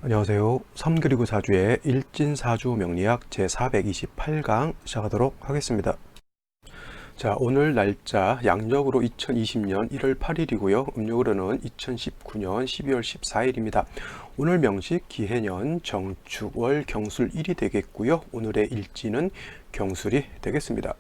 안녕하세요. 3 그리고 4주의 일진사주 명리학 제428강 시작하도록 하겠습니다. 자, 오늘 날짜 양력으로 2020년 1월 8일이고요. 음력으로는 2019년 12월 14일입니다. 오늘 명식 기해년 정축월 경술 1이 되겠고요. 오늘의 일지는 경술이 되겠습니다.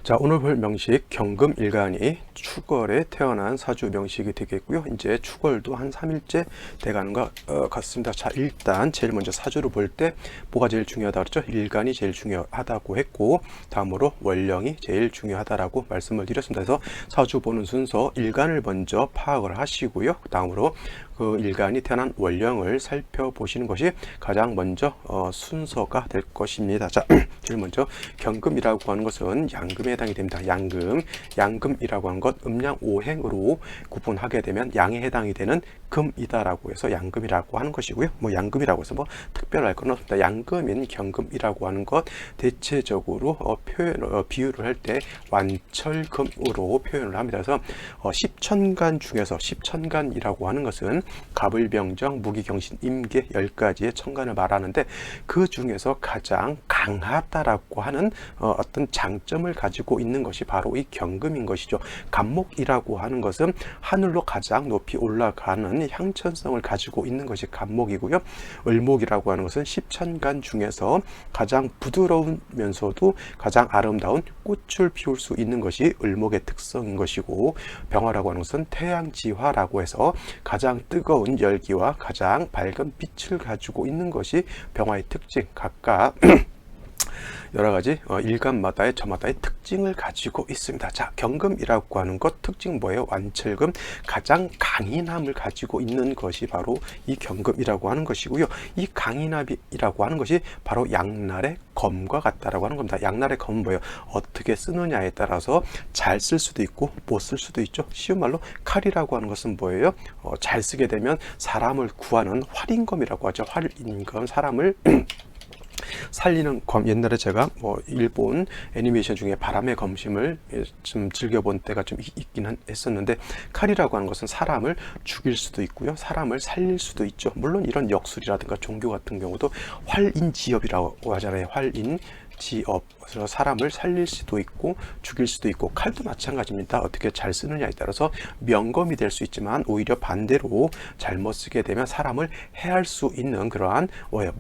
자, 오늘 볼 명식 경금일간이 축월에 태어난 사주 명식이 되겠고요. 이제 축월도 한 3일째 돼가는 것 같습니다. 자, 일단 제일 먼저 사주를 볼 때 뭐가 제일 중요하다 그랬죠? 일간이 제일 중요하다고 했고, 다음으로 월령이 제일 중요하다라고 말씀을 드렸습니다. 그래서 사주 보는 순서 일간을 먼저 파악을 하시고요. 다음으로 그 일간이 태어난 월령을 살펴보시는 것이 가장 먼저 순서가 될 것입니다. 자, 제일 먼저 경금이라고 하는 것은 양금에 해당이 됩니다. 양금이라고 하는 것 음양 오행으로 구분하게 되면 양에 해당이 되는 금이다라고 해서 양금이라고 하는 것이고요. 뭐 양금이라고 해서 뭐 특별할 건 없습니다. 양금인 경금이라고 하는 것 대체적으로 비유를 할 때 완철금으로 표현을 합니다. 그래서 십천간 중에서 십천간이라고 하는 것은 갑을병정, 무기경신, 임계 10가지의 천간을 말하는데 그 중에서 가장 강하다라고 하는 어떤 장점을 가지고 있는 것이 바로 이 경금인 것이죠. 간목이라고 하는 것은 하늘로 가장 높이 올라가는 향천성을 가지고 있는 것이 간목이고요. 을목이라고 하는 것은 십천간 중에서 가장 부드러우면서도 가장 아름다운 꽃을 피울 수 있는 것이 을목의 특성인 것이고, 병화라고 하는 것은 태양지화라고 해서 가장 뜨거운 열기와 가장 밝은 빛을 가지고 있는 것이 병화의 특징, 각각 여러 가지 일간마다의 저마다의 특징을 가지고 있습니다. 자, 경금이라고 하는 것 특징 뭐예요? 완철금, 가장 강인함을 가지고 있는 것이 바로 이 경금이라고 하는 것이고요. 이 강인함이라고 하는 것이 바로 양날의 검과 같다라고 하는 겁니다. 양날의 검은 뭐예요? 어떻게 쓰느냐에 따라서 잘 쓸 수도 있고 못 쓸 수도 있죠. 쉬운 말로 칼이라고 하는 것은 뭐예요? 잘 쓰게 되면 사람을 구하는 활인검이라고 하죠. 활인검, 사람을 살리는 검. 옛날에 제가 일본 애니메이션 중에 바람의 검심을 좀 즐겨본 때가 좀 있긴 했었는데, 칼이라고 하는 것은 사람을 죽일 수도 있고요, 사람을 살릴 수도 있죠. 물론 이런 역술이라든가 종교 같은 경우도 활인지업이라고 하잖아요. 활인지업. 그래서 사람을 살릴 수도 있고 죽일 수도 있고, 칼도 마찬가지입니다. 어떻게 잘 쓰느냐에 따라서 명검이 될 수 있지만 오히려 반대로 잘못 쓰게 되면 사람을 해할 수 있는 그러한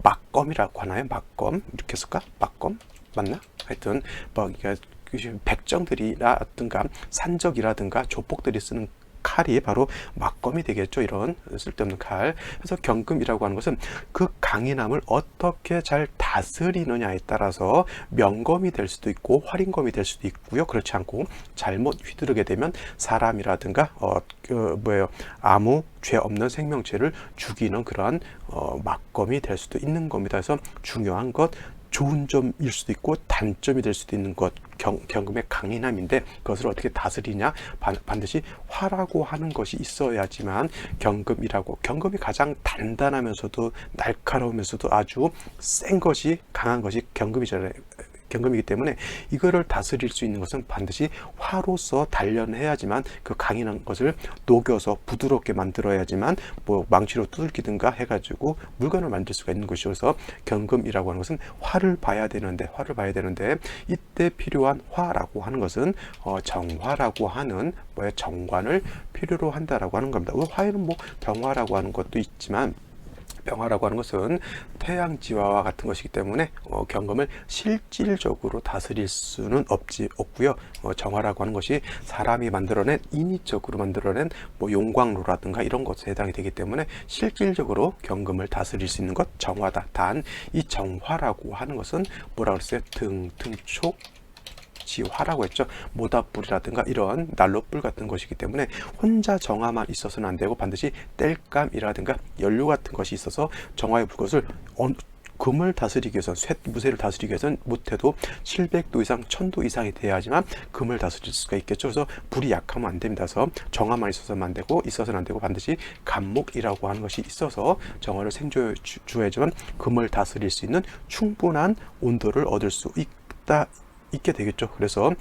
막검이라고 하나요? 막검 이렇게 쓸까? 막검 맞나? 하여튼 뭐 백정들이라든가 산적이라든가 조폭들이 쓰는 칼이 바로 막검이 되겠죠. 이런 쓸데없는 칼. 그래서 경금이라고 하는 것은 그 강인함을 어떻게 잘 다스리느냐에 따라서 명검이 될 수도 있고 활인검이 될 수도 있고요. 그렇지 않고 잘못 휘두르게 되면 사람이라든가 아무 죄 없는 생명체를 죽이는 그러한 막검이 될 수도 있는 겁니다. 그래서 중요한 것, 좋은 점일 수도 있고 단점이 될 수도 있는 것, 경금의 강인함인데 그것을 어떻게 다스리냐, 반드시 화라고 하는 것이 있어야지만 경금이 가장 단단하면서도 날카로우면서도 아주 센 것이, 강한 것이 경금이기 때문에 이거를 다스릴 수 있는 것은 반드시 화로서 단련해야지만, 그 강인한 것을 녹여서 부드럽게 만들어야지만 망치로 두들기든가 해가지고 물건을 만들 수가 있는 것이죠. 그래서 경금이라고 하는 것은 화를 봐야 되는데 이때 필요한 화라고 하는 것은 정화라고 하는 정관을 필요로 한다라고 하는 겁니다. 화에는 병화라고 하는 것도 있지만, 병화라고 하는 것은 태양지화와 같은 것이기 때문에 경금을 실질적으로 다스릴 수는 없고요. 정화라고 하는 것이 사람이 만들어낸, 인위적으로 만들어낸 용광로라든가 이런 것에 해당이 되기 때문에 실질적으로 경금을 다스릴 수 있는 것 정화다. 단 이 정화라고 하는 것은 뭐라고 했어요? 등촉 지화라고 했죠. 모닥불이라든가 이런 난로불 같은 것이기 때문에 혼자 정화만 있어서는 안 되고 반드시 땔감이라든가 연료 같은 것이 있어서 정화의 불꽃을 금을 다스리기 위해서, 무쇠를 다스리기 위해서는 못해도 700도 이상 1000도 이상이 돼야지만 금을 다스릴 수가 있겠죠. 그래서 불이 약하면 안 됩니다. 그래서 정화만 있어서는 안 되고 반드시 간목이라고 하는 것이 있어서 정화를 생조해주지만 금을 다스릴 수 있는 충분한 온도를 얻을 수 있다 있게 되겠죠. 그래서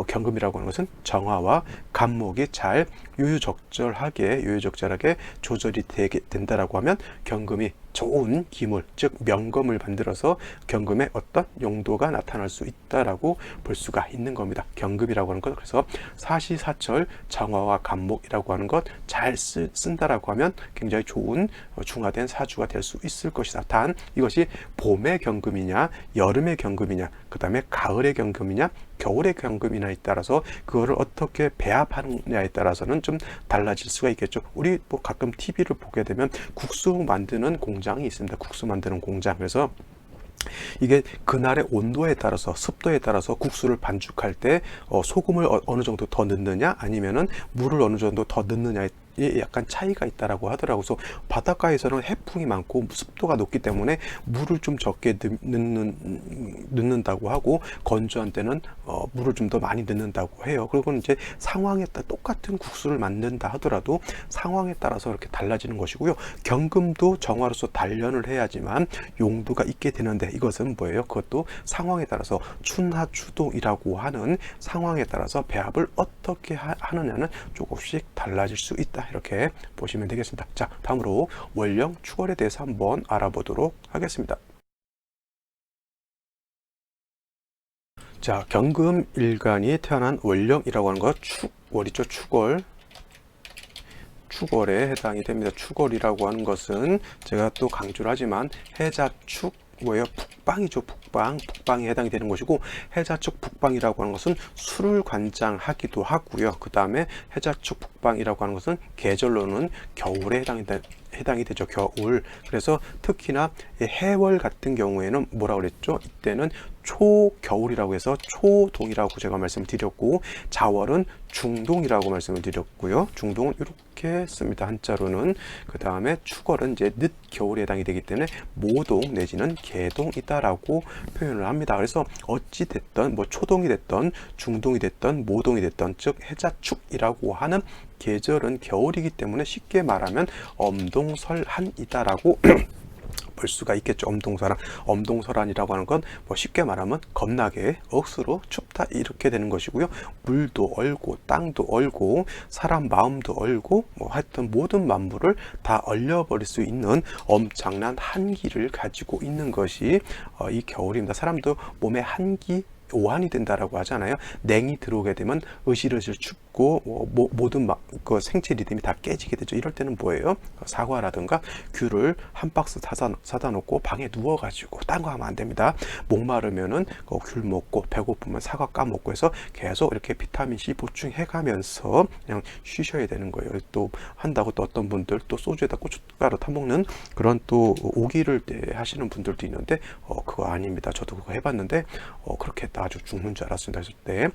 경금이라고 하는 것은 정화와 간목이 잘 유유적절하게 조절이 되게 된다라고 하면 경금이 좋은 기물, 즉 명금을 만들어서 경금의 어떤 용도가 나타날 수 있다라고 볼 수가 있는 겁니다. 경금이라고 하는 것, 그래서 사시사철 정화와 간목이라고 하는 것 잘 쓴다라고 하면 굉장히 좋은 중화된 사주가 될 수 있을 것이다. 단 이것이 봄의 경금이냐 여름의 경금이냐 그 다음에 가을의 경금이냐 겨울의 경금이냐에 따라서 그거를 어떻게 배합하느냐에 따라서는 좀 달라질 수가 있겠죠. 우리 뭐 가끔 TV를 보게 되면 국수 만드는 공장이 있습니다. 국수 만드는 공장. 그래서 이게 그날의 온도에 따라서 습도에 따라서 국수를 반죽할 때 소금을 어느 정도 더 넣느냐 아니면은 물을 어느 정도 더 넣느냐에 약간 차이가 있다라고 하더라고요. 그래서 바닷가에서는 해풍이 많고 습도가 높기 때문에 물을 좀 적게 넣는다고 하고 건조한 때는 물을 좀 더 많이 넣는다고 해요. 그리고 이제 상황에 따라 똑같은 국수를 만든다 하더라도 상황에 따라서 이렇게 달라지는 것이고요. 경금도 정화로서 단련을 해야지만 용도가 있게 되는데 이것은 뭐예요? 그것도 상황에 따라서 춘하추동이라고 하는 상황에 따라서 배합을 어떻게 하느냐는 조금씩 달라질 수 있다. 이렇게 보시면 되겠습니다. 자, 다음으로 월령 축월에 대해서 한번 알아보도록 하겠습니다. 자, 경금 일간이 태어난 월령이라고 하는 것 축월이죠. 축월에 해당이 됩니다. 축월이라고 하는 것은 제가 또 강조를 하지만 해자축 뭐예요? 북방이죠. 북방에 해당이 되는 것이고 해자축 북방이라고 하는 것은 술을 관장하기도 하고요. 그 다음에 해자축 북방이라고 하는 것은 계절로는 겨울에 해당이 되죠. 겨울. 그래서 특히나 해월 같은 경우에는 뭐라고 그랬죠? 이때는 초겨울이라고 해서 초동이라고 제가 말씀을 드렸고 자월은 중동이라고 말씀을 드렸고요. 중동은 이렇게 씁니다. 한자로는. 그 다음에 축월은 이제 늦겨울에 해당이 되기 때문에 모동 내지는 개동이다라고 표현을 합니다. 그래서 어찌 됐던 뭐 초동이 됐던 중동이 됐던 모동이 됐던 즉 해자축이라고 하는 계절은 겨울이기 때문에 쉽게 말하면 엄동설한이다라고 볼 수가 있겠죠. 엄동설한이라고 하는 건 뭐 쉽게 말하면 겁나게 억수로 춥다 이렇게 되는 것이고요. 물도 얼고 땅도 얼고 사람 마음도 얼고 뭐 하여튼 모든 만물을 다 얼려버릴 수 있는 엄청난 한기를 가지고 있는 것이 이 겨울입니다. 사람도 몸에 한기 오한이 된다라고 하잖아요. 냉이 들어오게 되면 으실으실 춥고 모든 그 생체 리듬이 다 깨지게 되죠. 이럴 때는 뭐예요? 사과라든가 귤을 한 박스 사다 놓고 방에 누워가지고 딴 거 하면 안 됩니다. 목마르면은 귤 먹고 배고프면 사과 까먹고 해서 계속 이렇게 비타민 C 보충해가면서 그냥 쉬셔야 되는 거예요. 또 한다고 또 어떤 분들 또 소주에다 고춧가루 타먹는 그런 또 오기를 하시는 분들도 있는데 그거 아닙니다. 저도 그거 해봤는데 그렇게 했다 아주 죽는 줄 알았습니다. 그래서 때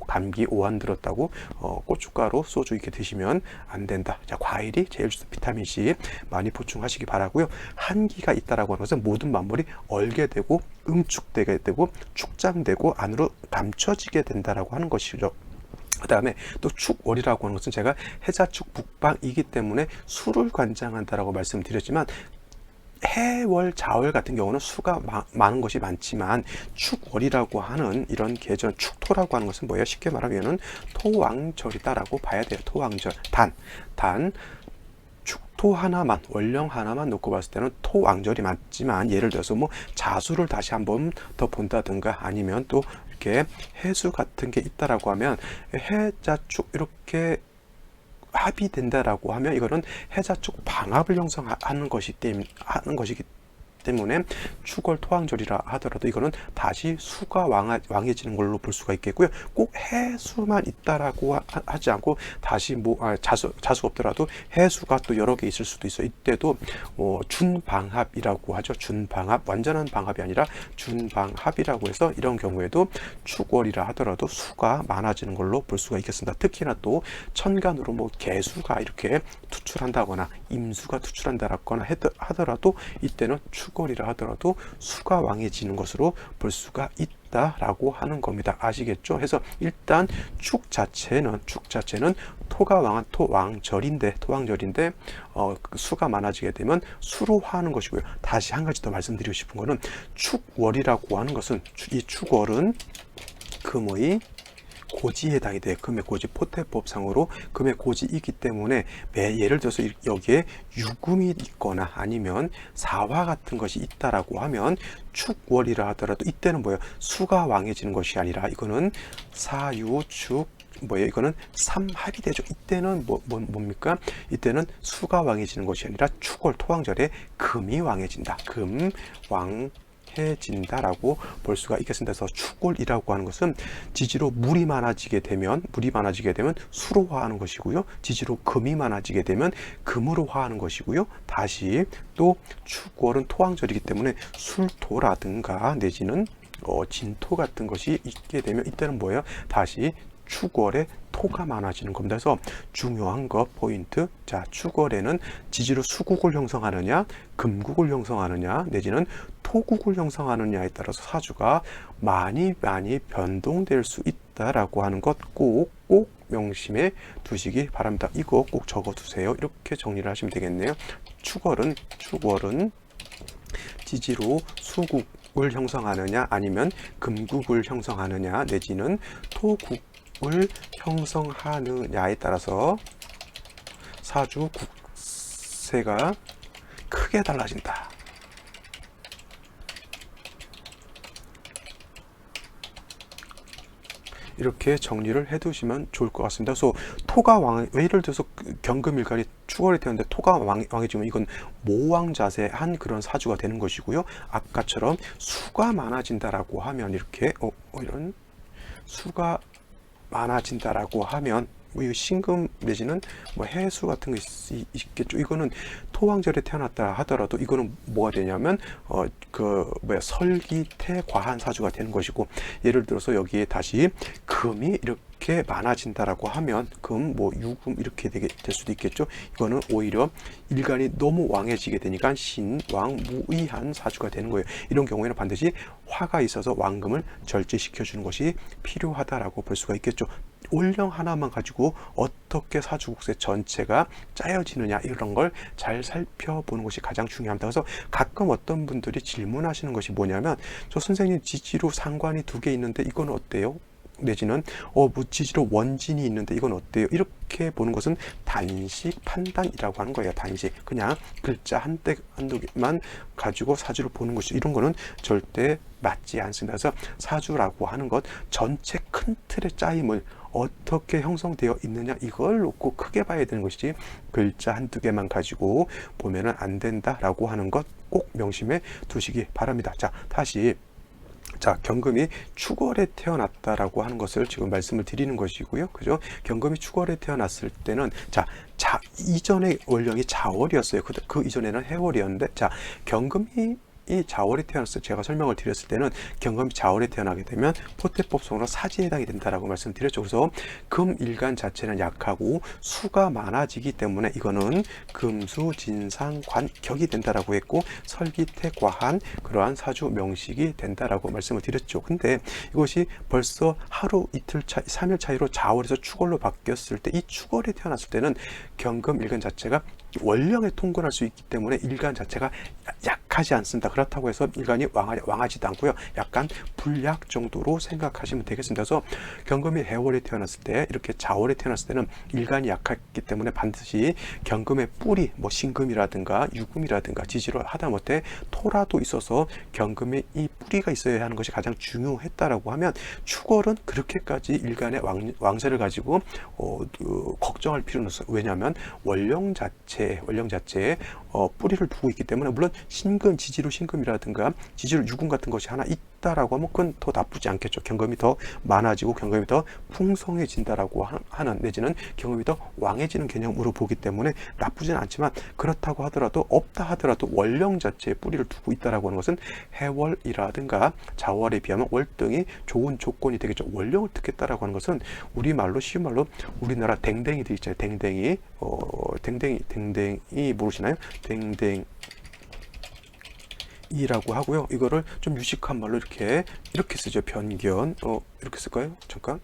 감기 오한 들었다고 고춧가루 소주 이렇게 드시면 안 된다. 자, 과일이 제일 좋습니다. 비타민 C 많이 보충하시기 바라고요. 한기가 있다라고 하는 것은 모든 만물이 얼게 되고 응축되게 되고 축장되고 안으로 감춰지게 된다라고 하는 것이죠. 그 다음에 또 축월이라고 하는 것은 제가 해자축 북방이기 때문에 수를 관장한다라고 말씀드렸지만 해월, 자월 같은 경우는 수가 많은 것이 많지만 축월이라고 하는 이런 계절, 축토라고 하는 것은 뭐예요? 쉽게 말하면은 토왕절이다라고 봐야 돼요. 토왕절. 단 축토 하나만, 월령 하나만 놓고 봤을 때는 토왕절이 맞지만 예를 들어서 뭐 자수를 다시 한번 더 본다든가 아니면 또 이렇게 해수 같은 게 있다라고 하면 해자축 이렇게 합이 된다라고 하면 이거는 해자축 방합을 형성하는 것이기 때문에 축월 토왕절이라 하더라도 이거는 다시 수가 왕해지는 걸로 볼 수가 있겠고요. 꼭 해수만 있다라고 하지 않고 다시 자수가 없더라도 해수가 또 여러 개 있을 수도 있어요. 이때도 준방합이라고 하죠. 준방합, 완전한 방합이 아니라 준방합이라고 해서 이런 경우에도 축월이라 하더라도 수가 많아지는 걸로 볼 수가 있겠습니다. 특히나 또 천간으로 뭐 개수가 이렇게 투출한다거나 임수가 투출한다거나 하더라도 이때는 축월이라 하더라도 수가 왕해지는 것으로 볼 수가 있다라고 하는 겁니다. 아시겠죠? 해서 일단 축 자체는 토가 왕한 토왕절인데 수가 많아지게 되면 수로 화하는 것이고요. 다시 한 가지 더 말씀드리고 싶은 거는 축월이라고 하는 것은 이 축월은 금의 고지에 해당이 돼. 금의 고지 포태법상으로 금의 고지이기 때문에 예를 들어서 여기에 유금이 있거나 아니면 사화 같은 것이 있다라고 하면 축월이라 하더라도 이때는 뭐예요? 수가 왕해지는 것이 아니라 이거는 사유축 뭐예요? 이거는 삼합이 되죠. 이때는 뭡니까? 이때는 수가 왕해지는 것이 아니라 축월 토왕절에 금이 왕해진다. 금 왕해진다라고 볼 수가 있겠습니다. 그래서 축월이라고 하는 것은 지지로 물이 많아지게 되면 수로 화하는 것이고요. 지지로 금이 많아지게 되면 금으로 화하는 것이고요. 다시 또 축월은 토왕절이기 때문에 술토라든가 내지는 진토 같은 것이 있게 되면 이때는 뭐예요? 다시 축월에 토가 많아지는 겁니다. 그래서 중요한 거 포인트. 자, 축월에는 지지로 수국을 형성하느냐, 금국을 형성하느냐, 내지는 토국을 형성하느냐에 따라서 사주가 많이 변동될 수 있다라고 하는 것 꼭 명심해 두시기 바랍니다. 이거 꼭 적어 두세요. 이렇게 정리를 하시면 되겠네요. 축월은 지지로 수국을 형성하느냐, 아니면 금국을 형성하느냐, 내지는 토국 을 형성하느냐에 따라서 사주 국세가 크게 달라진다. 이렇게 정리를 해두시면 좋을 것 같습니다. 그래서 토가 예를 들어서 경금일간이 축월이 되는데 토가 왕해지면 이건 모왕자세한 그런 사주가 되는 것이고요. 아까처럼 수가 많아진다라고 하면 이렇게 이런 수가 많아진다라고 하면 이 신금 내지는 해수 같은 거 있겠죠. 이거는 토왕절에 태어났다 하더라도 이거는 뭐가 되냐면 설기태 과한 사주가 되는 것이고, 예를 들어서 여기에 다시 금이 이렇게 많아진다라고 하면 유금 이렇게 될 수도 있겠죠. 이거는 오히려 일간이 너무 왕해지게 되니까 신왕무의한 사주가 되는 거예요. 이런 경우에는 반드시 화가 있어서 왕금을 절제시켜 주는 것이 필요하다라고 볼 수가 있겠죠. 올령 하나만 가지고 어떻게 사주국세 전체가 짜여지느냐 이런 걸 잘 살펴보는 것이 가장 중요합니다. 그래서 가끔 어떤 분들이 질문하시는 것이 뭐냐면, 저 선생님 지지로 상관이 2개 있는데 이건 어때요? 내지는 지지로 원진이 있는데 이건 어때요? 이렇게 보는 것은 단식 판단이라고 하는 거예요. 단식. 그냥 글자 한두 개만 가지고 사주를 보는 것이, 이런 거는 절대 맞지 않습니다. 그래서 사주라고 하는 것 전체 큰 틀의 짜임을 어떻게 형성되어 있느냐 이걸 놓고 크게 봐야 되는 것이지, 글자 한두 개만 가지고 보면은 안 된다라고 하는 것 꼭 명심해 두시기 바랍니다. 자, 다시 경금이 축월에 태어났다라고 하는 것을 지금 말씀을 드리는 것이고요. 그죠? 경금이 축월에 태어났을 때는 이전의 월령이 자월이었어요. 그 이전에는 해월이었는데, 경금이 자월에 태어났을 때 제가 설명을 드렸을 때는 경금이 자월에 태어나게 되면 포태법상으로 사지에 해당이 된다라고 말씀드렸죠. 그래서 금일간 자체는 약하고 수가 많아지기 때문에 이거는 금수 진상 관격이 된다라고 했고, 설기태 과한 그러한 사주 명식이 된다라고 말씀을 드렸죠. 근데 이것이 벌써 하루 이틀 차이 3일 차이로 자월에서 축월로 바뀌었을 때, 이 축월에 태어났을 때는 경금 일간 자체가 원령에 통근할 수 있기 때문에 일간 자체가 약하지 않습니다. 그렇다고 해서 일간이 왕하지도 않고요. 약간 불약 정도로 생각하시면 되겠습니다. 그래서 경금이 해월에 태어났을 때, 이렇게 자월에 태어났을 때는 일간이 약했기 때문에 반드시 경금의 뿌리, 신금이라든가 유금이라든가 지지로 하다못해 토라도 있어서 경금의 이 뿌리가 있어야 하는 것이 가장 중요했다라고 하면, 축월은 그렇게까지 일간의 왕세를 가지고 걱정할 필요는 없어요. 왜냐하면 원령 자체에 뿌리를 두고 있기 때문에, 물론 신금, 지지로 신금이라든가 지지로 유금 같은 것이 하나 있다라고 하면 그건 더 나쁘지 않겠죠. 경금이 더 많아지고 경금이 더 풍성해진다라고 하는, 내지는 경금이 더 왕해지는 개념으로 보기 때문에 나쁘지는 않지만, 그렇다고 하더라도 없다 하더라도 원령 자체에 뿌리를 두고 있다라고 하는 것은 해월이라든가 자월에 비하면 월등히 좋은 조건이 되겠죠. 원령을 듣겠다라고 하는 것은 우리말로, 쉬운 말로 우리나라 댕댕이들 있잖아요. 댕댕이 모르시나요? 댕댕이라고 하고요. 이거를 좀 유식한 말로 이렇게 쓰죠. 변견. 이렇게 쓸까요? 잠깐.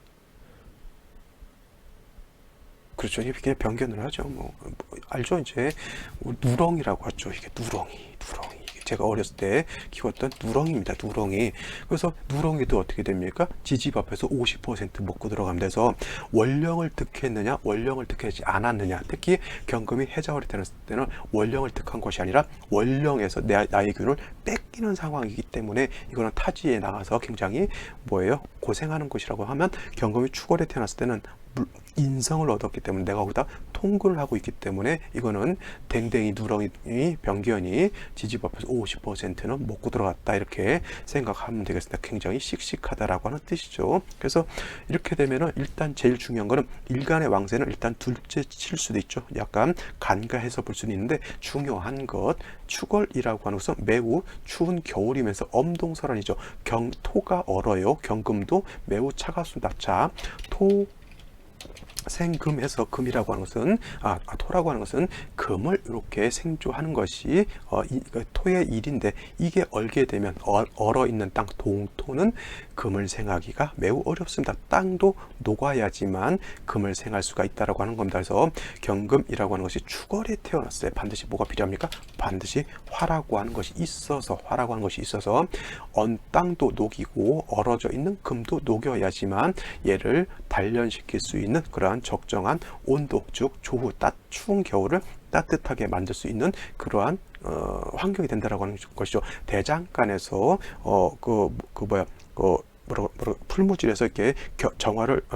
그렇죠. 이게 변견을 하죠. 알죠? 이제 누렁이라고 하죠. 이게 누렁이. 이게 제가 어렸을 때 키웠던 누렁이입니다. 누렁이. 그래서 누렁이도 어떻게 됩니까? 지집 앞에서 50% 먹고 들어가면 돼서 원령을 득했느냐, 원령을 득하지 않았느냐. 특히 경금이 해자월이 되었을 때는 원령을 득한 것이 아니라 원령에서 나의 균을 뺏기는 상황이기 때문에 이거는 타지에 나가서 굉장히 뭐예요? 고생하는 것이라고 하면 경금이 축월에 태어났을 때는 인성을 얻었기 때문에 내가 거기다 통근을 하고 있기 때문에 이거는 댕댕이 누렁이 병견이 지집 앞에서 50%는 먹고 들어갔다 이렇게 생각하면 되겠습니다. 굉장히 씩씩하다라고 하는 뜻이죠. 그래서 이렇게 되면은 일단 제일 중요한 거는 일간의 왕세는 일단 둘째 칠 수도 있죠. 약간 간과해서 볼 수는 있는데 중요한 것 축월이라고 하는 것은 매우 추운 겨울이면서 엄동설한이죠. 토가 얼어요. 경금도 매우 차갑습니다. 자, 생금해서 금이라고 하는 것은 토라고 하는 것은 금을 이렇게 생조하는 것이 토의 일인데 이게 얼게 되면 얼어 있는 땅 동토는 금을 생하기가 매우 어렵습니다. 땅도 녹아야지만 금을 생할 수가 있다라고 하는 겁니다. 그래서 경금이라고 하는 것이 축월에 태어났어요. 반드시 뭐가 필요합니까? 반드시 화라고 하는 것이 있어서 땅도 녹이고 얼어져 있는 금도 녹여야지만 얘를 단련시킬 수 있는 그러한 적정한 온도, 즉 조후, 추운 겨울을 따뜻하게 만들 수 있는 그러한 환경이 된다라고 하는 것이죠. 대장간에서 풀무질에서 이렇게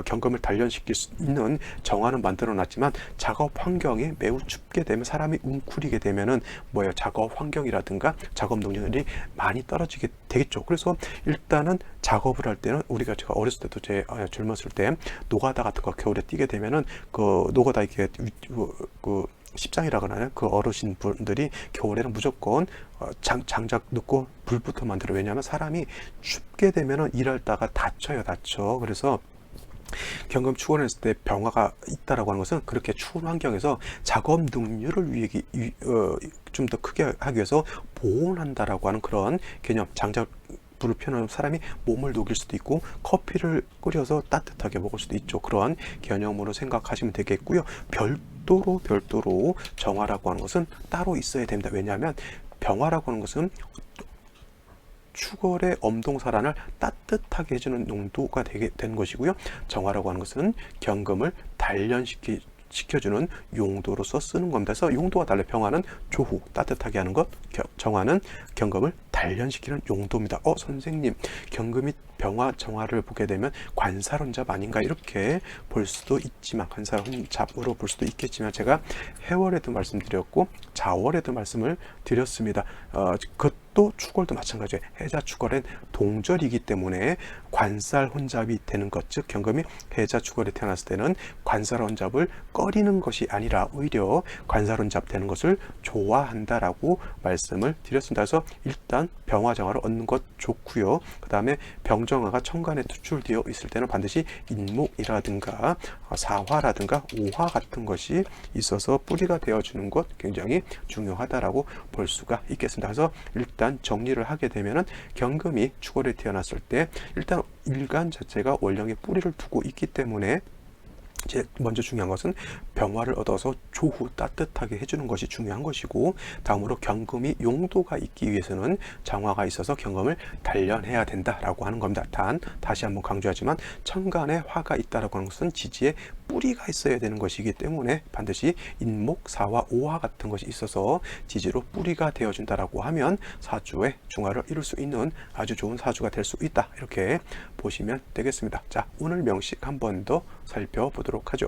경금을 단련시킬 수 있는 정화는 만들어 놨지만 작업 환경이 매우 춥게 되면 사람이 웅크리게 되면은 작업 환경이라든가 작업 능력이 많이 떨어지게 되겠죠. 그래서 일단은 작업을 할 때는 제가 어렸을 때도 젊었을 때 노가다 같은 거 겨울에 뛰게 되면은 그 노가다 이렇게 십장이라고 하나요? 그 어르신 분들이 겨울에는 무조건 장작 넣고 불부터 만들어. 왜냐하면 사람이 춥게 되면은 일하다가 다쳐. 그래서 경금 축원했을 때 병화가 있다라고 하는 것은 그렇게 추운 환경에서 작업 능률을 좀 더 크게 하기 위해서 보온한다라고 하는 그런 개념. 장작 불을 펴놓은 사람이 몸을 녹일 수도 있고 커피를 끓여서 따뜻하게 먹을 수도 있죠. 그러한 개념으로 생각하시면 되겠고요. 별도로 정화라고 하는 것은 따로 있어야 됩니다. 왜냐하면 병화라고 하는 것은 축월의 엄동설한을 따뜻하게 해주는 농도가 된 것이고요. 정화라고 하는 것은 경금을 단련시켜주는 용도로서 쓰는 겁니다. 그래서 용도가 달라요. 병화는 조후, 따뜻하게 하는 것, 정화는 경금을 단련시키는 용도입니다. 선생님, 경금이 병화, 정화를 보게 되면 관사론잡 아닌가 이렇게 볼 수도 있지만, 관사론잡으로 볼 수도 있겠지만, 제가 해월에도 말씀드렸고 자월에도 말씀을 드렸습니다. 그것도 축월도 마찬가지예요. 해자 축월은 동절이기 때문에 관살 혼잡이 되는 것, 즉 경금이 해자 축월에 태어났을 때는 관살 혼잡을 꺼리는 것이 아니라 오히려 관살 혼잡 되는 것을 좋아한다라고 말씀을 드렸습니다. 그래서 일단 병화정화를 얻는 것 좋고요. 그 다음에 병정화가 천간에 투출되어 있을 때는 반드시 인목이라든가 사화라든가 오화 같은 것이 있어서 뿌리가 되어주는 것 굉장히 중요하다라고 볼 수가 있겠습니다. 그래서 일단 정리를 하게 되면은 경금이 축월에 태어났을 때 일단 일간 자체가 원령의 뿌리를 두고 있기 때문에 먼저 중요한 것은 병화를 얻어서 조후 따뜻하게 해주는 것이 중요한 것이고, 다음으로 경금이 용도가 있기 위해서는 정화가 있어서 경금을 단련해야 된다라고 하는 겁니다. 다시 한번 강조하지만 천간에 화가 있다라고 하는 것은 지지에 뿌리가 있어야 되는 것이기 때문에 반드시 인목, 사화, 오화 같은 것이 있어서 지지로 뿌리가 되어준다라고 하면 사주의 중화를 이룰 수 있는 아주 좋은 사주가 될 수 있다, 이렇게 보시면 되겠습니다. 자, 오늘 명식 한 번 더 살펴보도록 하죠.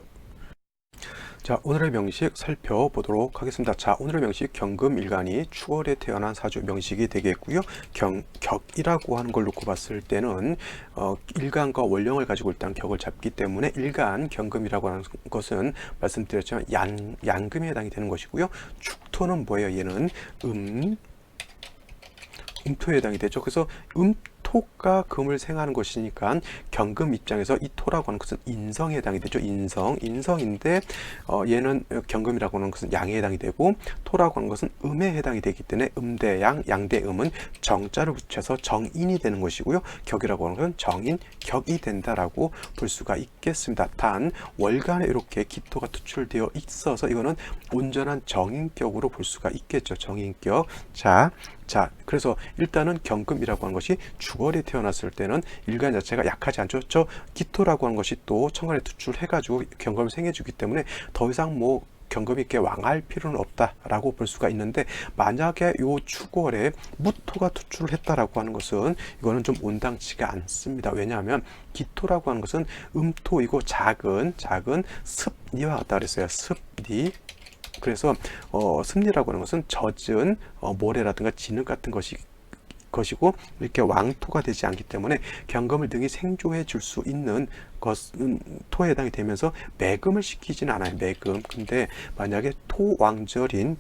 자, 오늘의 명식 살펴보도록 하겠습니다. 자, 오늘의 명식 경금일간이 축월에 태어난 사주 명식이 되겠고요. 격이라고 하는 걸 놓고 봤을 때는 일간과 원령을 가지고 일단 격을 잡기 때문에 일간 경금이라고 하는 것은 말씀드렸지만 양금에 해당이 되는 것이고요. 축토는 뭐예요? 얘는 음토에 해당이 되죠. 그래서 토가 금을 생하는 것이니까 경금 입장에서 이 토라고 하는 것은 인성에 해당이 되죠. 인성인데 얘는 경금이라고 하는 것은 양에 해당이 되고 토라고 하는 것은 음에 해당이 되기 때문에 음대양, 양대음은 정자를 붙여서 정인이 되는 것이고요. 격이라고 하는 것은 정인, 격이 된다라고 볼 수가 있겠습니다. 단 월간에 이렇게 기토가 투출되어 있어서 이거는 온전한 정인격으로 볼 수가 있겠죠. 정인격. 자, 자, 그래서 일단은 경금이라고 하는 것이 주월에 태어났을 때는 일간 자체가 약하지 않죠. 저 기토라고 하는 것이 또 천간에 투출해가지고 경금을 생겨주기 때문에 더 이상 뭐 경금이 있게 왕할 필요는 없다라고 볼 수가 있는데, 만약에 요 축월에 무토가 투출을 했다라고 하는 것은 이거는 좀 온당치가 않습니다. 왜냐하면 기토라고 하는 것은 음토이고 작은 습리와 같다 그랬어요. 습리. 그래서 습리라고 하는 것은 젖은 모래라든가 진흙 같은 것이고 이렇게 왕토가 되지 않기 때문에 경금을 등이 생조해 줄 수 있는 것은 토에 해당이 되면서 매금을 시키지는 않아요. 매금. 근데 만약에 토왕절인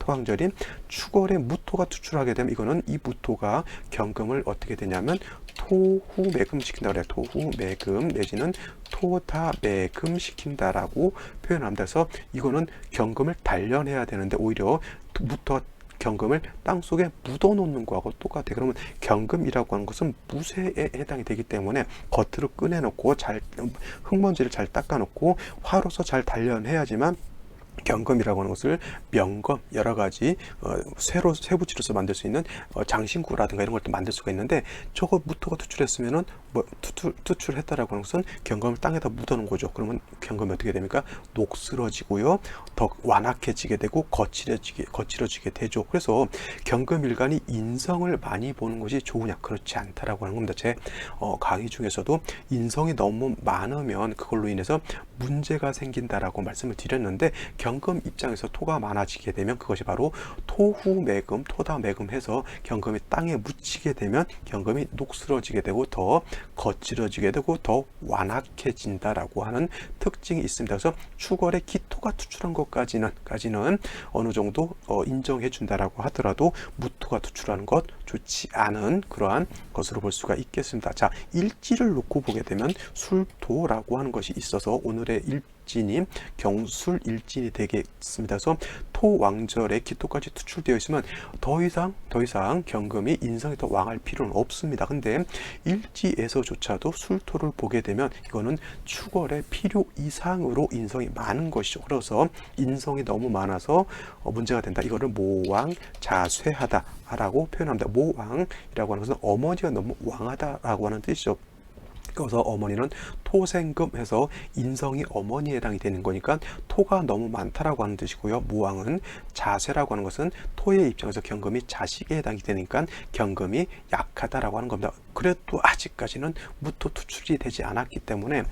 축월에 무토가 투출하게 되면 이거는 이 무토가 경금을 어떻게 되냐면 토후 매금 시킨다 그래요. 토후 매금 내지는 토다 매금 시킨다라고 표현합니다. 그래서 이거는 경금을 단련해야 되는데 오히려 무토가 경금을 땅속에 묻어놓는 거하고 똑같아요. 그러면 경금이라고 하는 것은 무쇠에 해당이 되기 때문에 겉으로 꺼내놓고 잘 흙먼지를 잘 닦아놓고 화로서 잘 단련해야지만 경금이라고 하는 것을 명검 여러 가지 쇠붙이로서 만들 수 있는 장신구라든가 이런 걸 또 만들 수가 있는데, 저거 무토가 투출했으면은 뭐 투출했다라고 하는 것은 경금을 땅에다 묻어놓은 거죠. 그러면 경금이 어떻게 됩니까? 녹슬어지고요, 더 완악해지게 되고 거칠어지게 되죠. 그래서 경금일간이 인성을 많이 보는 것이 좋으냐? 그렇지 않다라고 하는 겁니다. 제 강의 중에서도 인성이 너무 많으면 그걸로 인해서 문제가 생긴다라고 말씀을 드렸는데, 경금 입장에서 토가 많아지게 되면 그것이 바로 토후 매금, 토다 매금 해서 경금이 땅에 묻히게 되면 경금이 녹슬어지게 되고 더 거칠어지게 되고 더 완악해진다라고 하는 특징이 있습니다. 그래서 축월에 기토가 투출한 것까지는 어느 정도 인정해 준다라고 하더라도 무토가 투출하는 것 좋지 않은 그러한 것으로 볼 수가 있겠습니다. 자, 일지를 놓고 보게 되면 술토라고 하는 것이 있어서 오늘의 일진이 경술 일진이 되겠습니다. 그래서 토왕절에 기토까지 투출되어 있으면 더 이상 경금이 인성이 더 왕할 필요는 없습니다. 근데 일지에서조차도 술토를 보게 되면 이거는 축월에 필요 이상으로 인성이 많은 것이죠. 그래서 인성이 너무 많아서 문제가 된다. 이거를 모왕 자쇠하다라고 표현합니다. 모왕이라고 하는 것은 어머니가 너무 왕하다라고 하는 뜻이죠. 그래서 어머니는 토생금해서 인성이 어머니에 해당이 되는 거니까 토가 너무 많다라고 하는 뜻이고요. 무왕은 자쇠라고 하는 것은 토의 입장에서 경금이 자식에 해당이 되니까 경금이 약하다라고 하는 겁니다. 그래도 아직까지는 무토 투출이 되지 않았기 때문에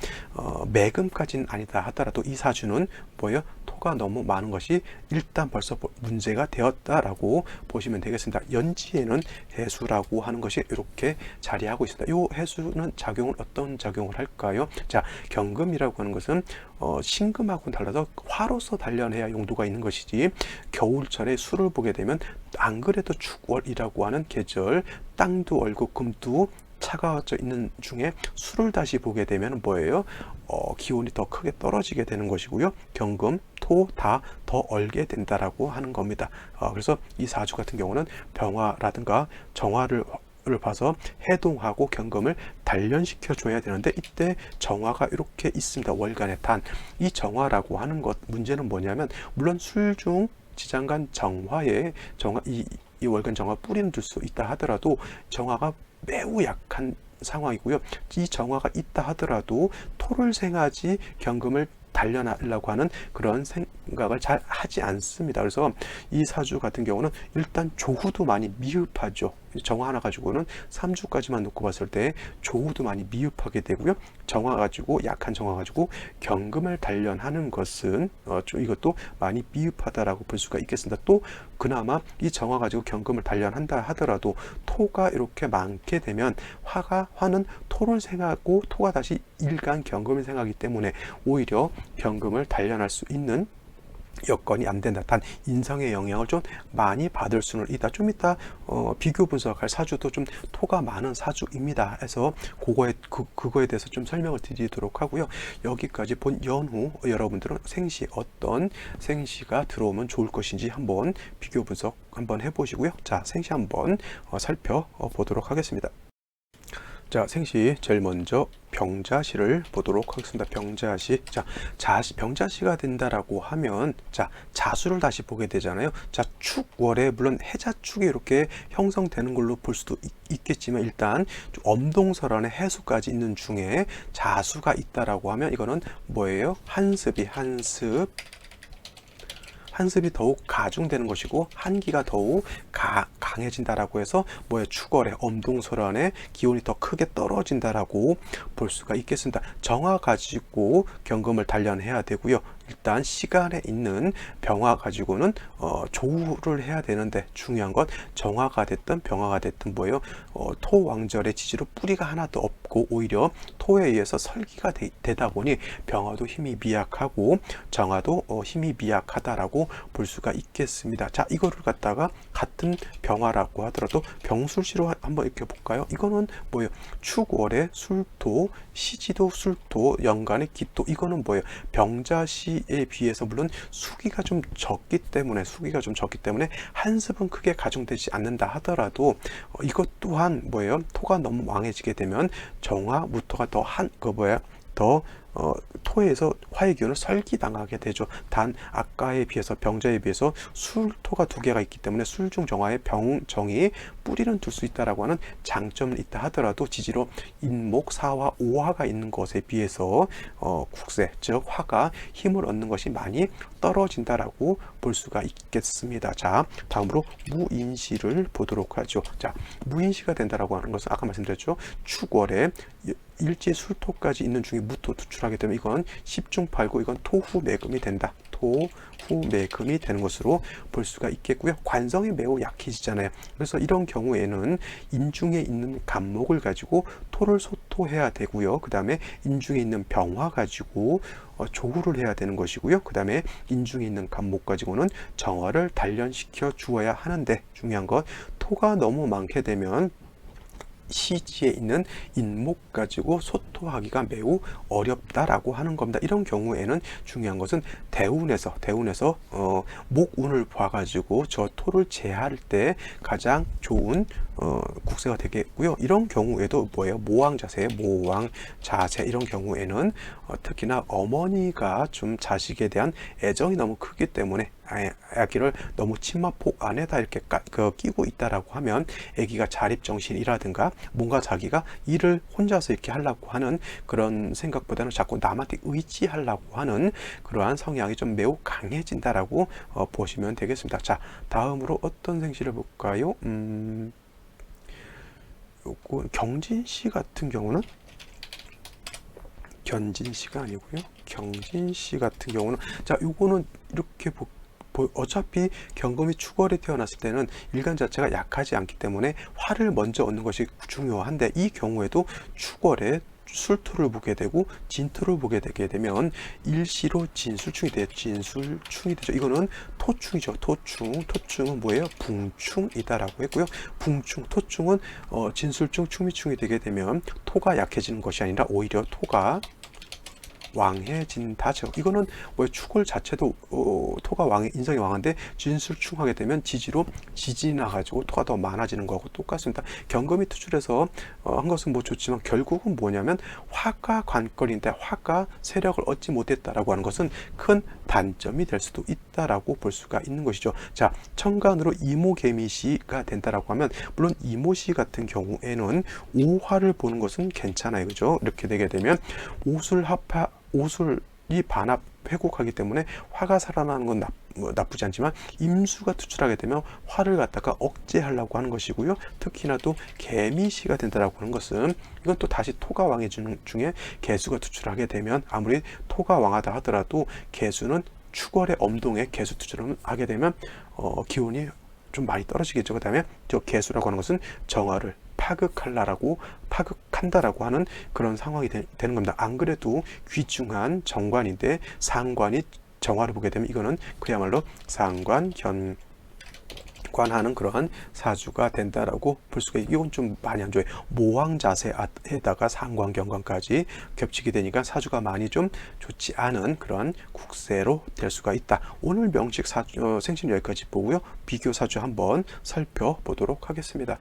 매금까지는 아니다 하더라도 이 사주는 뭐예요? 토가 너무 많은 것이 일단 벌써 문제가 되었다라고 보시면 되겠습니다. 연지에는 해수라고 하는 것이 이렇게 자리하고 있습니다. 이 해수는 어떤 작용을 할까요? 자, 경금이라고 하는 것은 신금하고는 달라서 화로서 단련해야 용도가 있는 것이지, 겨울철에 수를 보게 되면 안 그래도 축월이라고 하는 계절, 땅도 얼고 금도 차가워져 있는 중에 수를 다시 보게 되면 뭐예요? 기온이 더 크게 떨어지게 되는 것이고요. 경금, 토 다 더 얼게 된다라고 하는 겁니다. 그래서 이 사주 같은 경우는 병화라든가 정화를 봐서 해동하고 경금을 단련시켜 줘야 되는데, 이때 정화가 이렇게 있습니다. 월간의 단. 이 정화라고 하는 것 문제는 뭐냐면, 물론 술중 지장간 이 월간 정화 뿌리는 줄 수 있다 하더라도 정화가 매우 약한 상황이고요. 이 정화가 있다 하더라도 토를 생하지 경금을 단련하려고 하는 그런 생각을 잘 하지 않습니다. 그래서 이 사주 같은 경우는 일단 조후도 많이 미흡하죠. 정화 하나 가지고는 3주까지만 놓고 봤을 때 조후도 많이 미흡하게 되고요. 약한 정화 가지고 경금을 단련하는 것은 이것도 많이 미흡하다라고 볼 수가 있겠습니다. 또 그나마 이 정화 가지고 경금을 단련한다 하더라도 토가 이렇게 많게 되면 화는 토를 생하고 토가 다시 일간 경금을 생하기 때문에 오히려 경금을 단련할 수 있는 여건이 안 된다. 단 인성의 영향을 좀 많이 받을 수는 있다. 좀 이따 비교 분석할 사주도 좀 토가 많은 사주입니다. 해서 그거에 대해서 좀 설명을 드리도록 하고요. 여기까지 본 연후 여러분들은 어떤 생시가 들어오면 좋을 것인지 한번 비교 분석 한번 해보시고요. 자, 생시 한번 살펴보도록 하겠습니다. 자, 생시 제일 먼저 병자시를 보도록 하겠습니다. 병자시. 자, 병자시가 된다라고 하면 자, 자수를 다시 보게 되잖아요. 자, 축월에 물론 해자축이 이렇게 형성되는 걸로 볼 수도 있겠지만 일단 엄동설안에 해수까지 있는 중에 자수가 있다라고 하면 이거는 뭐예요? 한습이 더욱 가중되는 것이고 한기가 더욱 강해진다라고 해서 뭐에 축월에 엄동설안에 기온이 더 크게 떨어진다라고 볼 수가 있겠습니다. 정화 가지고 경금을 단련해야 되고요. 일단 시간에 있는 병화 가지고는 조우를 해야 되는데 중요한 건 정화가 됐든 병화가 됐든 뭐예요? 토왕절의 지지로 뿌리가 하나도 없고 오히려 토에 의해서 설기가 되다 보니 병화도 힘이 미약하고 정화도 힘이 미약하다라고 볼 수가 있겠습니다. 자, 이거를 갖다가 같은 병화라고 하더라도 병술시로 한번 이렇게 볼까요? 이거는 뭐예요? 축월의 술토, 시지도 술토, 연간의 기토. 이거는 뭐예요? 병자시에 비해서 물론 수기가 좀 적기 때문에 한습은 크게 가중되지 않는다 하더라도 이것 또한 뭐예요? 토가 너무 왕해지게 되면 정화, 무토가 더 토에서 화의 기운을 설기당하게 되죠. 단 아까에 비해서 병자에 비해서 술토가 두 개가 있기 때문에 술중정화의 병정이 뿌리는 둘 수 있다라고 하는 장점은 있다 하더라도 지지로 인목, 사화, 오화가 있는 것에 비해서 국세, 즉 화가 힘을 얻는 것이 많이 떨어진다라고 볼 수가 있겠습니다. 자, 다음으로 무인시를 보도록 하죠. 자, 무인시가 된다라고 하는 것은 아까 말씀드렸죠. 축월에 일제 술토까지 있는 중에 무토 투출하게 되면 이건 십중팔구, 이건 토후매금이 된다. 토후매금이 되는 것으로 볼 수가 있겠고요. 관성이 매우 약해지잖아요. 그래서 이런 경우에는 인중에 있는 간목을 가지고 토를 소토해야 되고요. 그 다음에 인중에 있는 병화 가지고 조후를 해야 되는 것이고요. 그 다음에 인중에 있는 간목 가지고는 정화를 단련시켜 주어야 하는데 중요한 건 토가 너무 많게 되면 시지에 있는 인목 가지고 소토하기가 매우 어렵다라고 하는 겁니다. 이런 경우에는 중요한 것은 대운에서 목운을 봐가지고 저 토를 제할 때 가장 좋은 국세가 되겠고요. 이런 경우에도 뭐예요? 모왕 자세, 이런 경우에는 특히나 어머니가 좀 자식에 대한 애정이 너무 크기 때문에 아기를 너무 치마폭 안에다 이렇게 끼고 있다라고 하면 아기가 자립정신이라든가 뭔가 자기가 일을 혼자서 이렇게 하려고 하는 그런 생각보다는 자꾸 남한테 의지하려고 하는 그러한 성향이 좀 매우 강해진다라고 보시면 되겠습니다. 자, 다음으로 어떤 생시를 볼까요? 요거 경진시 같은 경우는 견진시가 아니고요. 경진시 같은 경우는 자, 요거는 이렇게 어차피 경금이 축월에 태어났을 때는 일간 자체가 약하지 않기 때문에 화를 먼저 얻는 것이 중요한데 이 경우에도 축월에 술토를 보게 되고 진토를 보게 되게 되면 일시로 진술충이 되죠. 이거는 토충이죠. 토충은 뭐예요? 붕충이다라고 했고요. 토충은 진술충, 충미충이 되게 되면 토가 약해지는 것이 아니라 오히려 토가 왕해진다죠. 이거는 뭐 축월 자체도 토가 인성이 왕한데 진술충하게 되면 지진이 나가지고 토가 더 많아지는 거하고 똑같습니다. 경금이 투출해서 한 것은 뭐 좋지만 결국은 뭐냐면 화가 관건인데 화가 세력을 얻지 못했다라고 하는 것은 큰 단점이 될 수도 있다라고 볼 수가 있는 것이죠. 자, 천간으로 이모개미시가 된다라고 하면 물론 이모시 같은 경우에는 오화를 보는 것은 괜찮아요. 그죠? 이렇게 되게 되면 오술이 반합 회곡하기 때문에 화가 살아나는 건 나쁘지 않지만 임수가 투출하게 되면 화를 갖다가 억제하려고 하는 것이고요. 특히나 또 개미시가 된다라고 하는 것은 이건 또 다시 토가 왕의 중에 개수가 투출하게 되면 아무리 토가 왕하다 하더라도 개수는 축월의 엄동에 개수 투출을 하게 되면 기온이 좀 많이 떨어지겠죠. 그 다음에 저 개수라고 하는 것은 정화를 파극한다라고 하는 그런 상황이 되는 겁니다. 안 그래도 귀중한 정관인데 상관이 정화를 보게 되면 이거는 그야말로 상관 견관하는 그러한 사주가 된다라고 볼 수가 있고 이건 좀 많이 안 좋아요. 모왕 자세에다가 상관 견관까지 겹치게 되니까 사주가 많이 좀 좋지 않은 그런 국세로 될 수가 있다. 오늘 명식 생신 여기까지 보고요. 비교 사주 한번 살펴보도록 하겠습니다.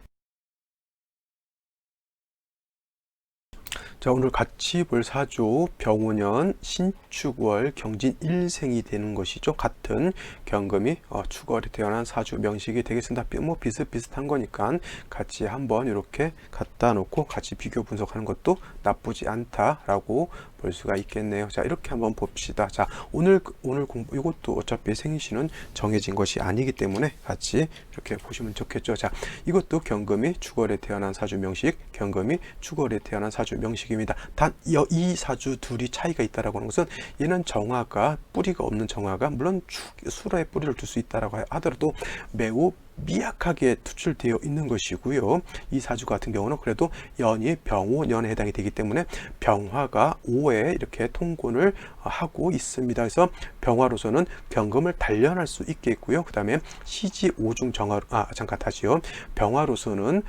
자, 오늘 같이 볼 사주 병오년 신축월 경진 1생이 되는 것이죠. 같은 경금이 축월에 태어난 사주 명식이 되겠습니다. 뭐 비슷비슷한 거니까 같이 한번 이렇게 갖다 놓고 같이 비교 분석하는 것도 나쁘지 않다라고 볼 수가 있겠네요. 자, 이렇게 한번 봅시다. 자, 오늘 공부 이것도 어차피 생시는 정해진 것이 아니기 때문에 같이 이렇게 보시면 좋겠죠. 자, 이것도 경금이 축월에 태어난 사주 명식, 경금이 축월에 태어난 사주 명식입니다. 단 이 사주 둘이 차이가 있다라고 하는 것은 얘는 정화가 뿌리가 없는 정화가 물론 수라에 뿌리를 둘 수 있다라고 하더라도 매우 미약하게 투출되어 있는 것이고요. 이 사주 같은 경우는 그래도 연이 병오년에 해당이 되기 때문에 병화가 5에 이렇게 통곤을 하고 있습니다. 그래서 병화로서는 경금을 단련할 수 있겠고요. 그 다음에 시지 오중 정화, 잠깐 다시요. 병화로서는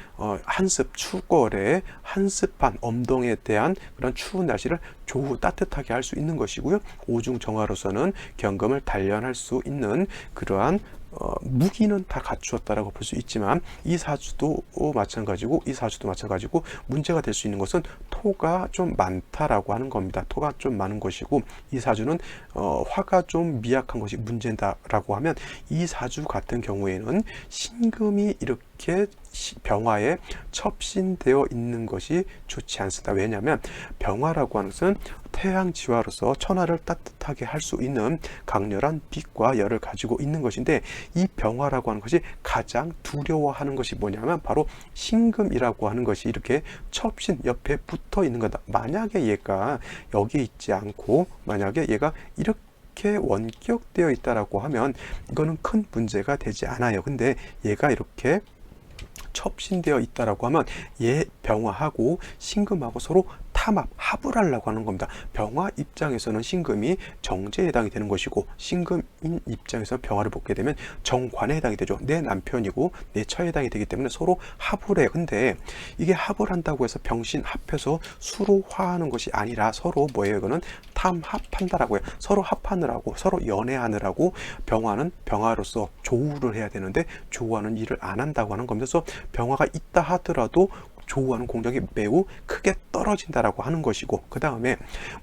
한습 축월에 한습한 엄동에 대한 그런 추운 날씨를 조후 따뜻하게 할 수 있는 것이고요. 오중 정화로서는 경금을 단련할 수 있는 그러한 무기는 다 갖추었다라고 볼 수 있지만 이 사주도 마찬가지고 문제가 될 수 있는 것은 토가 좀 많다라고 하는 겁니다. 토가 좀 많은 것이고 이 사주는 화가 좀 미약한 것이 문제다라고 하면 이 사주 같은 경우에는 신금이 이렇게 병화에 첩신되어 있는 것이 좋지 않습니다. 왜냐하면 병화라고 하는 것은 태양지화로서 천하를 따뜻하게 할 수 있는 강렬한 빛과 열을 가지고 있는 것인데 이 병화라고 하는 것이 가장 두려워하는 것이 뭐냐면 바로 신금이라고 하는 것이 이렇게 첩신 옆에 붙어 있는 거다. 만약에 얘가 여기 있지 않고 만약에 얘가 이렇게 원격되어 있다라고 하면 이거는 큰 문제가 되지 않아요. 근데 얘가 이렇게 첩신되어 있다라고 하면 얘 병화하고 신금하고 서로 합을 하려고 하는 겁니다. 병화 입장에서는 신금이 정제에 해당이 되는 것이고 신금인 입장에서 병화를 보게 되면 정관에 해당이 되죠. 내 남편이고 내 처에 해당이 되기 때문에 서로 합을 해요. 근데 이게 합을 한다고 해서 병신 합해서 수로 화하는 것이 아니라 서로 뭐예요? 이거는 탐합한다라고 해요. 서로 합하느라고 서로 연애하느라고 병화는 병화로서 조우를 해야 되는데 조우하는 일을 안 한다고 하는 겁니다. 그래서 병화가 있다 하더라도 조우하는 공력이 매우 크게 떨어진다라고 하는 것이고 그 다음에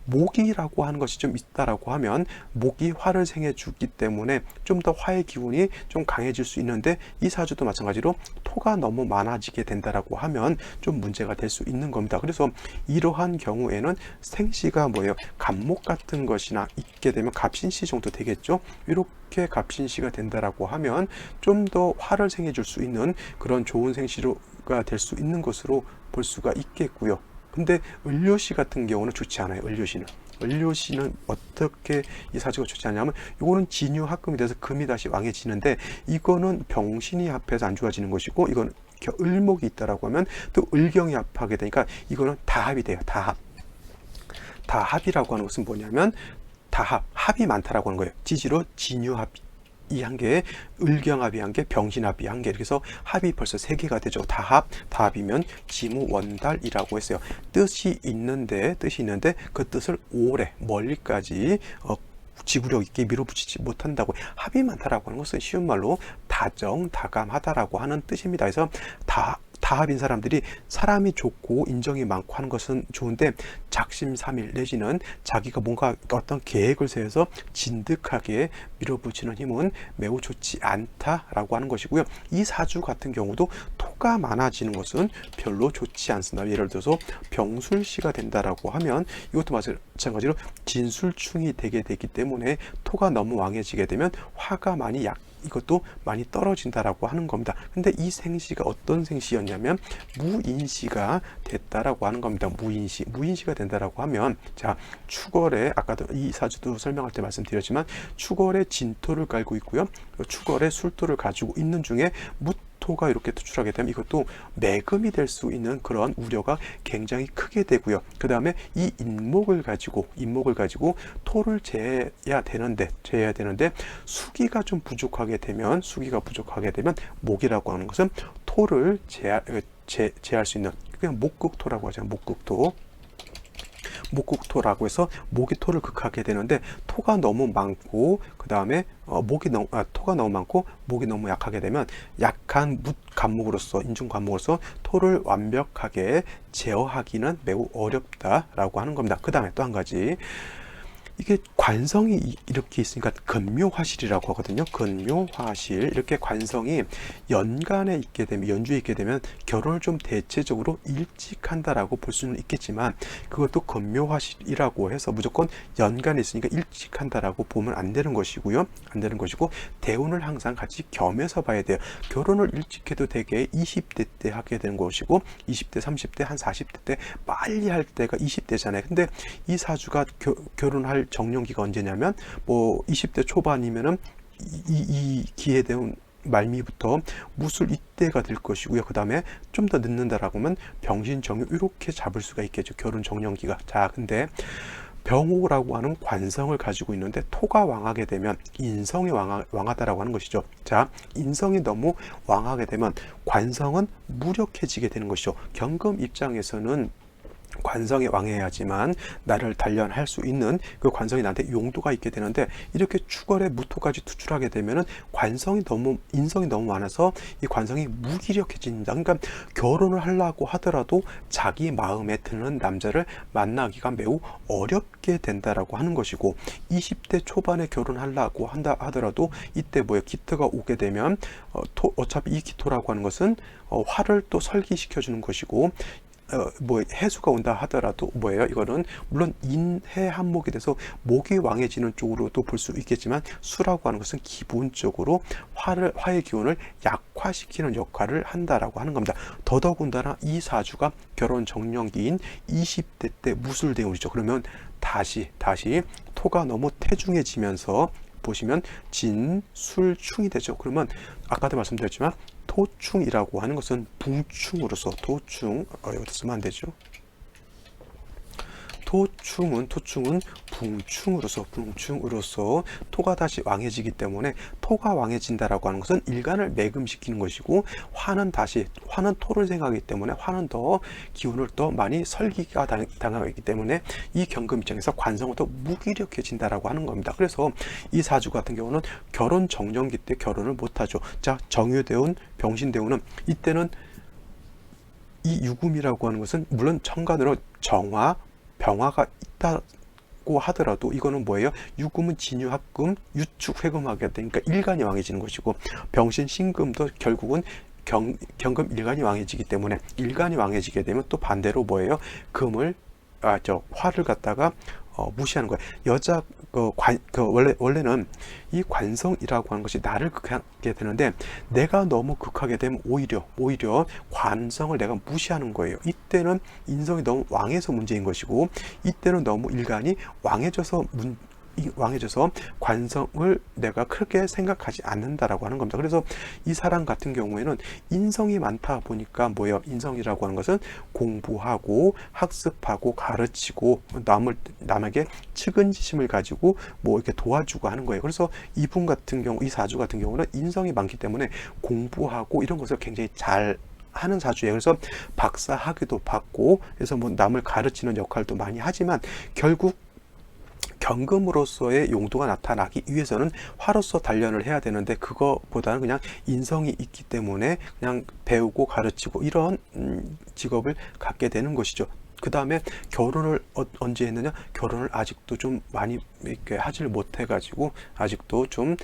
목이라고 하는 것이 좀 있다라고 하면 목이 화를 생해 주기 때문에 좀 더 화의 기운이 좀 강해질 수 있는데 이 사주도 마찬가지로 토가 너무 많아지게 된다라고 하면 좀 문제가 될 수 있는 겁니다. 그래서 이러한 경우에는 생시가 뭐예요? 갑목 같은 것이나 있게 되면 갑신시 정도 되겠죠. 이렇게 갑신시가 된다라고 하면 좀 더 화를 생해 줄 수 있는 그런 좋은 생시로 가 될 수 있는 것으로 볼 수가 있겠고요. 근데 을료시 같은 경우는 좋지 않아요. 을료시는 어떻게 이 사주가 좋지 않냐면 이거는 진유 합금이 돼서 금이 다시 왕해지는데 이거는 병신이 합해서 안 좋아지는 것이고 이건 을목이 있다라고 하면 또 을경이 합하게 되니까 이거는 다합이 돼요. 다합이라고 하는 것은 뭐냐면 합이 많다라고 하는 거예요. 지지로 진유합 이 한 개에 을경합이 한 개, 병신합이 한 개, 그래서 합이 벌써 3개가 되죠. 다합이면 지무원달이라고 했어요. 뜻이 있는데 그 뜻을 오래 멀리까지 지구력 있게 밀어붙이지 못한다고. 합이 많다라고 하는 것은 쉬운 말로 다정다감하다라고 하는 뜻입니다. 그래서 다합인 사람들이 사람이 좋고 인정이 많고 하는 것은 좋은데 작심삼일 내지는 자기가 뭔가 어떤 계획을 세워서 진득하게 밀어붙이는 힘은 매우 좋지 않다라고 하는 것이고요. 이 사주 같은 경우도 토가 많아지는 것은 별로 좋지 않습니다. 예를 들어서 병술시가 된다라고 하면 이것도 마찬가지로 진술충이 되게 되기 때문에 토가 너무 왕해지게 되면 화가 많이 이것도 많이 떨어진다라고 하는 겁니다. 근데 이 생시가 어떤 생시였냐면 무인시가 됐다라고 하는 겁니다. 무인시가 된다라고 하면 자, 축월에 아까도 이 사주도 설명할 때 말씀드렸지만 축월에 진토를 깔고 있고요. 축월에 술토를 가지고 있는 중에 토가 이렇게 투출하게 되면 이것도 매금이 될 수 있는 그런 우려가 굉장히 크게 되고요. 그 다음에 이 인목을 가지고 토를 재야 되는데 수기가 좀 부족하게 되면 목이라고 하는 것은 토를 제할 수 있는 그냥 목극토라고 하죠. 목국토라고 해서 목이 토를 극하게 되는데, 토가 너무 많고 그 다음에 토가 너무 많고 목이 너무 약하게 되면 약한 관목으로서 인중 관목으로서 토를 완벽하게 제어하기는 매우 어렵다라고 하는 겁니다. 그 다음에 또 한 가지, 이게 관성이 이렇게 있으니까 근묘화실이라고 하거든요. 근묘화실, 이렇게 관성이 연간에 있게 되면, 연주에 있게 되면 결혼을 좀 대체적으로 일찍 한다라고 볼 수는 있겠지만, 그것도 근묘화실이라고 해서 무조건 연간에 있으니까 일찍 한다라고 보면 안 되는 것이고요. 안 되는 것이고, 대운을 항상 같이 겸해서 봐야 돼요. 결혼을 일찍 해도 되게 20대 때 하게 되는 것이고, 20대, 30대, 한 40대 때 빨리 할 때가 20대잖아요. 근데 이 사주가 결혼할 정년기가 언제냐면, 뭐 20대 초반이면은 이 기해대운 말미부터 무술 이때가 될 것이고요. 그 다음에 좀 더 늦는다라고 하면 병신정유 이렇게 잡을 수가 있겠죠. 결혼 정년기가. 자, 근데 병호라고 하는 관성을 가지고 있는데, 토가 왕하게 되면 인성이 왕하다라고 하는 것이죠. 자, 인성이 너무 왕하게 되면 관성은 무력해지게 되는 것이죠. 경금 입장에서는 관성이 왕해야지만 나를 단련할 수 있는 그 관성이 나한테 용도가 있게 되는데, 이렇게 축월에 무토까지 투출하게 되면은 인성이 너무 많아서 이 관성이 무기력해진다. 그러니까 결혼을 하려고 하더라도 자기 마음에 드는 남자를 만나기가 매우 어렵게 된다라고 하는 것이고, 20대 초반에 결혼하려고 한다 하더라도 이때 기토가 오게 되면 어차피 이 기토라고 하는 것은 화를 또 설기시켜 주는 것이고, 해수가 온다 하더라도 이거는 물론 인해 한목이 돼서 목이 왕해지는 쪽으로도 볼 수 있겠지만, 수라고 하는 것은 기본적으로 화의 기운을 약화시키는 역할을 한다라고 하는 겁니다. 더더군다나 이 사주가 결혼 정년기인 20대 때 무술대운이죠. 그러면 다시 토가 너무 태중해지면서 보시면 진술충이 되죠. 그러면 아까도 말씀드렸지만 토충이라고 하는 것은 붕충으로서, 여기다 쓰면 안 되죠. 토충은 붕충으로서 토가 다시 왕해지기 때문에, 토가 왕해진다라고 하는 것은 일간을 매금시키는 것이고, 화는 토를 생각하기 때문에 화는 더 기운을 더 많이 설기가 당하기 때문에 이 경금 입장에서 관성은 더 무기력해진다라고 하는 겁니다. 그래서 이 사주 같은 경우는 결혼 정년기 때 결혼을 못하죠. 자, 정유대운, 병신대운은 이때는 이 유금이라고 하는 것은 물론 천간으로 병화가 있다고 하더라도 이거는 유금은 진유합금, 유축회금하게 되니까 일간이 왕해지는 것이고, 병신 신금도 결국은 경금 일간이 왕해지기 때문에, 일간이 왕해지게 되면 또 반대로 화를 갖다가 무시하는 거예요. 원래는 이 관성이라고 하는 것이 나를 극하게 되는데, 내가 너무 극하게 되면 오히려 관성을 내가 무시하는 거예요. 이때는 인성이 너무 왕해서 문제인 것이고, 이때는 너무 일간이 왕해져서 관성을 내가 크게 생각하지 않는다라고 하는 겁니다. 그래서 이 사람 같은 경우에는 인성이 많다 보니까 인성이라고 하는 것은 공부하고 학습하고 가르치고 남에게 측은지심을 가지고 이렇게 도와주고 하는 거예요. 그래서 이 사주 같은 경우는 인성이 많기 때문에 공부하고 이런 것을 굉장히 잘 하는 사주예요. 그래서 박사 학위도 받고, 그래서 남을 가르치는 역할도 많이 하지만, 결국 경금으로서의 용도가 나타나기 위해서는 화로서 단련을 해야 되는데, 그거보다는 그냥 인성이 있기 때문에 그냥 배우고 가르치고 이런 직업을 갖게 되는 것이죠. 그 다음에 결혼을 언제 했느냐? 결혼을 아직도 좀 많이 이렇게 하질 못해가지고 아직도 좀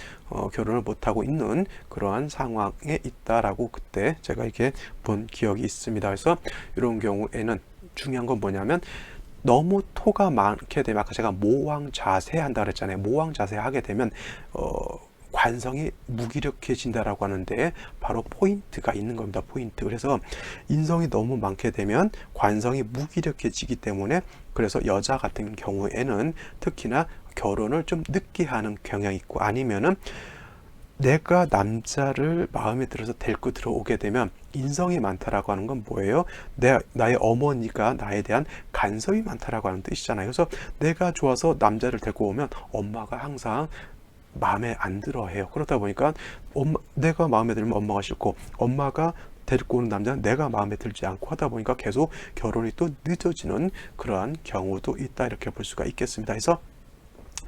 결혼을 못하고 있는 그러한 상황에 있다라고 그때 제가 이렇게 본 기억이 있습니다. 그래서 이런 경우에는 중요한 건 뭐냐면, 너무 토가 많게 되면, 아까 제가 모왕자세 한다 그랬잖아요. 모왕자세 하게 되면 관성이 무기력해진다라고 하는데, 바로 포인트가 있는 겁니다. 포인트. 그래서 인성이 너무 많게 되면 관성이 무기력해지기 때문에, 그래서 여자 같은 경우에는 특히나 결혼을 좀 늦게 하는 경향이 있고, 아니면은 내가 남자를 마음에 들어서 데리고 들어오게 되면 인성이 많다라고 하는 건 나의 어머니가 나에 대한 간섭이 많다라고 하는 뜻이잖아요. 그래서 내가 좋아서 남자를 데리고 오면 엄마가 항상 마음에 안 들어 해요. 그러다 보니까 내가 마음에 들면 엄마가 싫고, 엄마가 데리고 오는 남자는 내가 마음에 들지 않고 하다 보니까 계속 결혼이 또 늦어지는 그러한 경우도 있다, 이렇게 볼 수가 있겠습니다. 그래서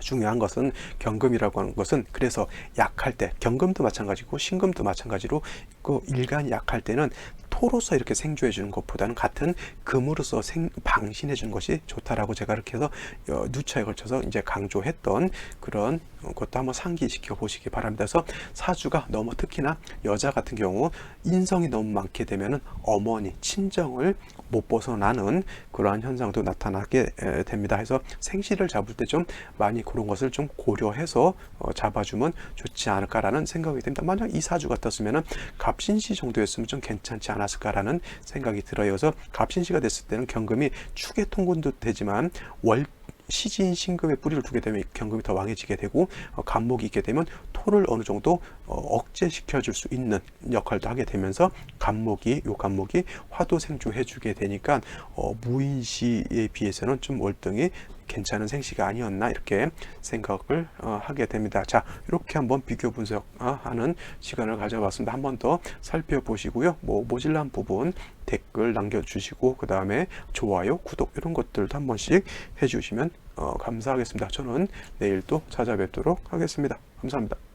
중요한 것은 경금이라고 하는 것은, 그래서 약할 때, 경금도 마찬가지고 신금도 마찬가지로 그 일간이 약할 때는 토로서 이렇게 생조해 주는 것보다는 같은 금으로서 방신해 주는 것이 좋다라고 제가 이렇게 해서 누차에 걸쳐서 이제 강조했던 그런 것도 한번 상기시켜 보시기 바랍니다. 그래서 사주가 너무, 특히나 여자 같은 경우 인성이 너무 많게 되면은 어머니, 친정을 못 벗어나는 그러한 현상도 나타나게 됩니다. 그래서 생시를 잡을 때 좀 많이 그런 것을 좀 고려해서 잡아주면 좋지 않을까라는 생각이 듭니다. 만약 이 사주 같았으면은 갑신시 정도였으면 좀 괜찮지 않았을까라는 생각이 들어요. 그래서 갑신시가 됐을 때는 경금이 축의 통근도 되지만 시진 신금의 뿌리를 두게 되면 경금이 더 왕해지게 되고, 간목이 있게 되면 토를 어느 정도 억제시켜 줄 수 있는 역할도 하게 되면서 간목이 화도 생조해 주게 되니까 무인시에 비해서는 좀 월등히 괜찮은 생시가 아니었나, 이렇게 생각을 하게 됩니다. 자, 이렇게 한번 비교 분석하는 시간을 가져봤습니다. 한 번 더 살펴보시고요. 모질란 부분 댓글 남겨주시고, 그 다음에 좋아요, 구독 이런 것들도 한 번씩 해주시면 감사하겠습니다. 저는 내일 또 찾아뵙도록 하겠습니다. 감사합니다.